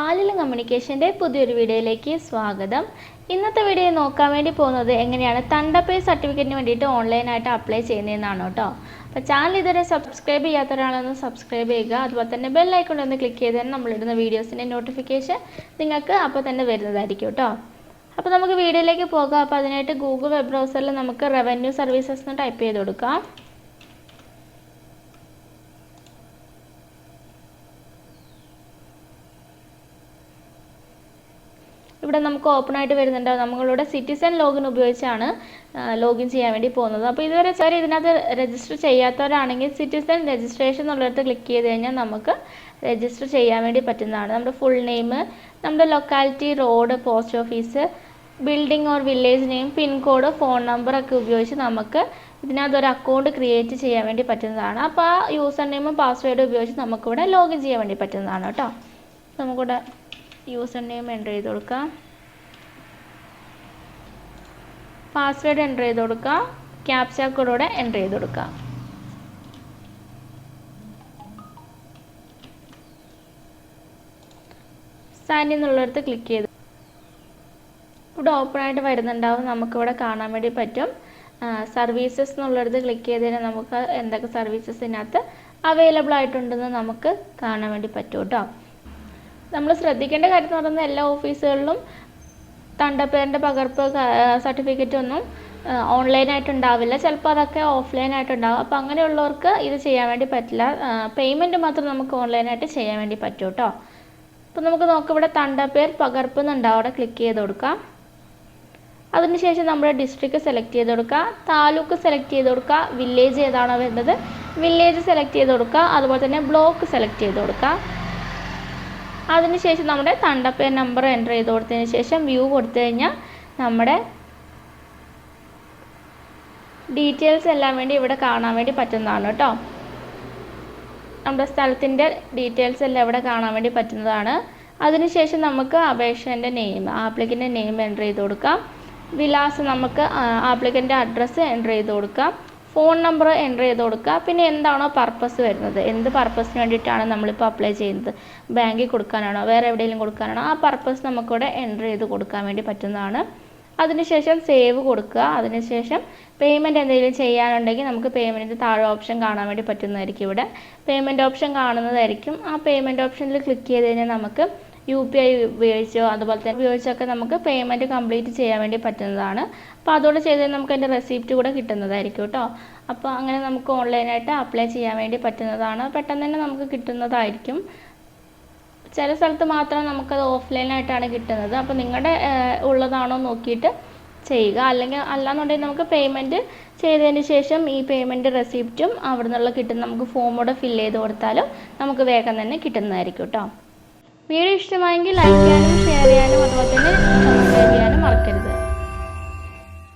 ആലിലം കമ്മ്യൂണിക്കേഷൻ്റെ പുതിയൊരു വീഡിയോയിലേക്ക് സ്വാഗതം. ഇന്നത്തെ വീഡിയോ നോക്കാൻ വേണ്ടി പോകുന്നത് എങ്ങനെയാണ് തണ്ടപ്പേ സർട്ടിഫിക്കറ്റിന് വേണ്ടിയിട്ട് ഓൺലൈനായിട്ട് അപ്ലൈ ചെയ്യുന്നതെന്നാണ് കേട്ടോ. അപ്പോൾ ചാനൽ ഇതുവരെ സബ്സ്ക്രൈബ് ചെയ്യാത്തവരാണെന്ന് സബ്സ്ക്രൈബ് ചെയ്യുക. അതുപോലെ തന്നെ ബെൽ ഐക്കൺ ഒന്ന് ക്ലിക്ക് ചെയ്താൽ നമ്മളിടുന്ന വീഡിയോസിൻ്റെ നോട്ടിഫിക്കേഷൻ നിങ്ങൾക്ക് അപ്പോൾ തന്നെ വരുന്നതായിരിക്കും കേട്ടോ. അപ്പോൾ നമുക്ക് വീഡിയോയിലേക്ക് പോകാം. അപ്പോൾ അതിനായിട്ട് ഗൂഗിൾ വെബ് ബ്രൗസറിൽ നമുക്ക് റവന്യൂ സർവീസസ് എന്ന് ടൈപ്പ് ചെയ്ത് കൊടുക്കാം. ഇവിടെ നമുക്ക് ഓപ്പൺ ആയിട്ട് വരുന്നുണ്ട്. നമ്മളുടെ സിറ്റിസൺ ലോഗിൻ ഉപയോഗിച്ചാണ് ലോഗിൻ ചെയ്യാൻ വേണ്ടി പോകുന്നത്. അപ്പോൾ ഇതുവരെ ഇതിനകത്ത് രജിസ്റ്റർ ചെയ്യാത്തവരാണെങ്കിൽ സിറ്റിസൺ രജിസ്ട്രേഷൻ എന്നുള്ളിടത്ത് ക്ലിക്ക് ചെയ്ത് കഴിഞ്ഞാൽ നമുക്ക് രജിസ്റ്റർ ചെയ്യാൻ വേണ്ടി പറ്റുന്നതാണ്. നമ്മുടെ ഫുൾ നെയിം, നമ്മുടെ locality, road, post office, building or village name, pincode, phone നമ്പറൊക്കെ ഉപയോഗിച്ച് നമുക്ക് ഇതിനകത്ത് ഒരു അക്കൗണ്ട് ക്രിയേറ്റ് ചെയ്യാൻ വേണ്ടി പറ്റുന്നതാണ്. അപ്പോൾ ആ യൂസർ നെയിമും പാസ്വേഡും ഉപയോഗിച്ച് നമുക്കിവിടെ ലോഗിൻ ചെയ്യാൻ വേണ്ടി പറ്റുന്നതാണ് കേട്ടോ. നമുക്കിവിടെ യൂസർ നെയിം എൻ്റർ ചെയ്ത് കൊടുക്കാം, പാസ്വേഡ് എൻ്റർ ചെയ്ത് കൊടുക്കാം, ക്യാപ്ച കോഡോടെ എൻ്റർ ചെയ്ത് കൊടുക്കാം. സൈൻ ഇൻ എന്നുള്ളിടത്ത് ക്ലിക്ക് ചെയ്ത് ഇവിടെ ഓപ്പൺ ആയിട്ട് വരുന്നുണ്ടാവും. നമുക്കിവിടെ കാണാൻ വേണ്ടി പറ്റും. സർവീസസ് എന്നുള്ളിടത്ത് ക്ലിക്ക് ചെയ്ത് കഴിഞ്ഞാൽ നമുക്ക് എന്തൊക്കെ സർവീസസ് ഇതിനകത്ത് അവൈലബിൾ ആയിട്ടുണ്ടെന്ന് നമുക്ക് കാണാൻ വേണ്ടി പറ്റും കേട്ടോ. നമ്മൾ ശ്രദ്ധിക്കേണ്ട കാര്യം എന്ന് പറയുന്നത് എല്ലാ ഓഫീസുകളിലും തണ്ടപ്പേരിൻ്റെ പകർപ്പ് സർട്ടിഫിക്കറ്റ് ഒന്നും ഓൺലൈനായിട്ട് ഉണ്ടാവില്ല. ചിലപ്പോൾ അതൊക്കെ ഓഫ്ലൈനായിട്ടുണ്ടാവും. അപ്പോൾ അങ്ങനെയുള്ളവർക്ക് ഇത് ചെയ്യാൻ വേണ്ടി പറ്റില്ല. പേയ്മെൻറ്റ് മാത്രം നമുക്ക് ഓൺലൈനായിട്ട് ചെയ്യാൻ വേണ്ടി പറ്റും കേട്ടോ. അപ്പോൾ നമുക്ക് നോക്കാം, ഇവിടെ തണ്ടപ്പേർ പകർപ്പ് എന്നുണ്ടാവും. അവിടെ ക്ലിക്ക് ചെയ്ത് കൊടുക്കാം. അതിനുശേഷം നമ്മുടെ ഡിസ്ട്രിക്റ്റ് സെലക്ട് ചെയ്ത് കൊടുക്കുക, താലൂക്ക് സെലക്ട് ചെയ്ത് കൊടുക്കുക, വില്ലേജ് ഏതാണോ വേണ്ടത് വില്ലേജ് സെലക്ട് ചെയ്ത് കൊടുക്കുക, അതുപോലെ തന്നെ ബ്ലോക്ക് സെലക്ട് ചെയ്ത് കൊടുക്കുക. അതിനുശേഷം നമ്മുടെ തണ്ടപ്പേർ നമ്പർ എൻ്റർ ചെയ്ത് കൊടുത്തതിന് ശേഷം വ്യൂ കൊടുത്തു കഴിഞ്ഞാൽ നമ്മുടെ ഡീറ്റെയിൽസ് എല്ലാം വേണ്ടി ഇവിടെ കാണാൻ വേണ്ടി പറ്റുന്നതാണ് കേട്ടോ. നമ്മുടെ സ്ഥലത്തിൻ്റെ ഡീറ്റെയിൽസ് എല്ലാം ഇവിടെ കാണാൻ വേണ്ടി പറ്റുന്നതാണ്. അതിനുശേഷം നമുക്ക് അപേക്ഷൻ്റെ നെയിം, ആപ്ലിക്കൻ്റെ നെയിം എൻ്റർ ചെയ്ത് കൊടുക്കാം. വിലാസം നമുക്ക് ആപ്ലിക്കൻ്റെ അഡ്രസ്സ് എൻ്റർ ചെയ്ത് കൊടുക്കാം. ഫോൺ നമ്പർ എൻ്റർ ചെയ്ത് കൊടുക്കുക. പിന്നെ എന്താണോ പർപ്പസ് വരുന്നത്, എന്ത് പർപ്പസിന് വേണ്ടിയിട്ടാണ് നമ്മളിപ്പോൾ അപ്ലൈ ചെയ്യുന്നത്, ബാങ്കിൽ കൊടുക്കാനാണോ വേറെ എവിടെയെങ്കിലും കൊടുക്കാനാണോ, ആ പർപ്പസ് നമുക്കിവിടെ എൻ്റർ ചെയ്ത് കൊടുക്കാൻ വേണ്ടി പറ്റുന്നതാണ്. അതിനുശേഷം സേവ് കൊടുക്കുക. അതിനുശേഷം പേയ്മെൻറ്റ് എന്തെങ്കിലും ചെയ്യാനുണ്ടെങ്കിൽ നമുക്ക് പേയ്മെൻറ്റിൻ്റെ താഴെ ഓപ്ഷൻ കാണാൻ വേണ്ടി പറ്റുന്നതായിരിക്കും. ഇവിടെ പേയ്മെൻറ്റ് ഓപ്ഷൻ കാണുന്നതായിരിക്കും. ആ പേയ്മെൻറ്റ് ഓപ്ഷനിൽ ക്ലിക്ക് ചെയ്ത് കഴിഞ്ഞാൽ നമുക്ക് UPI ഉപയോഗിച്ചോ അതുപോലെ തന്നെ ഉപയോഗിച്ചൊക്കെ നമുക്ക് പേയ്മെൻറ്റ് കംപ്ലീറ്റ് ചെയ്യാൻ വേണ്ടി പറ്റുന്നതാണ്. അപ്പോൾ അതോടെ ചെയ്ത് നമുക്ക് അതിൻ്റെ റെസിപ്റ്റ് കൂടെ കിട്ടുന്നതായിരിക്കും കേട്ടോ. അപ്പോൾ അങ്ങനെ നമുക്ക് ഓൺലൈനായിട്ട് അപ്ലൈ ചെയ്യാൻ വേണ്ടി പറ്റുന്നതാണ്. പെട്ടെന്ന് തന്നെ നമുക്ക് കിട്ടുന്നതായിരിക്കും. ചില സ്ഥലത്ത് മാത്രം നമുക്കത് ഓഫ്ലൈനായിട്ടാണ് കിട്ടുന്നത്. അപ്പോൾ നിങ്ങളുടെ ഉള്ളതാണോ നോക്കിയിട്ട് ചെയ്യുക. അല്ലെങ്കിൽ അല്ലാന്നുണ്ടെങ്കിൽ നമുക്ക് പേയ്മെൻറ്റ് ചെയ്തതിന് ശേഷം ഈ പേയ്മെൻറ്റ് റെസിപ്റ്റും അവിടെ നിന്നുള്ള കിട്ടുന്ന നമുക്ക് ഫോമോടെ ഫില്ല് ചെയ്ത് കൊടുത്താലും നമുക്ക് വേഗം തന്നെ കിട്ടുന്നതായിരിക്കും കേട്ടോ. വീഡിയോ ഇഷ്ടമായെങ്കിൽ ലൈക്ക് ചെയ്യാനും ഷെയർ ചെയ്യാനും അതുപോലെ തന്നെ സബ്സ്ക്രൈബ് ചെയ്യാനും മറക്കരുത്.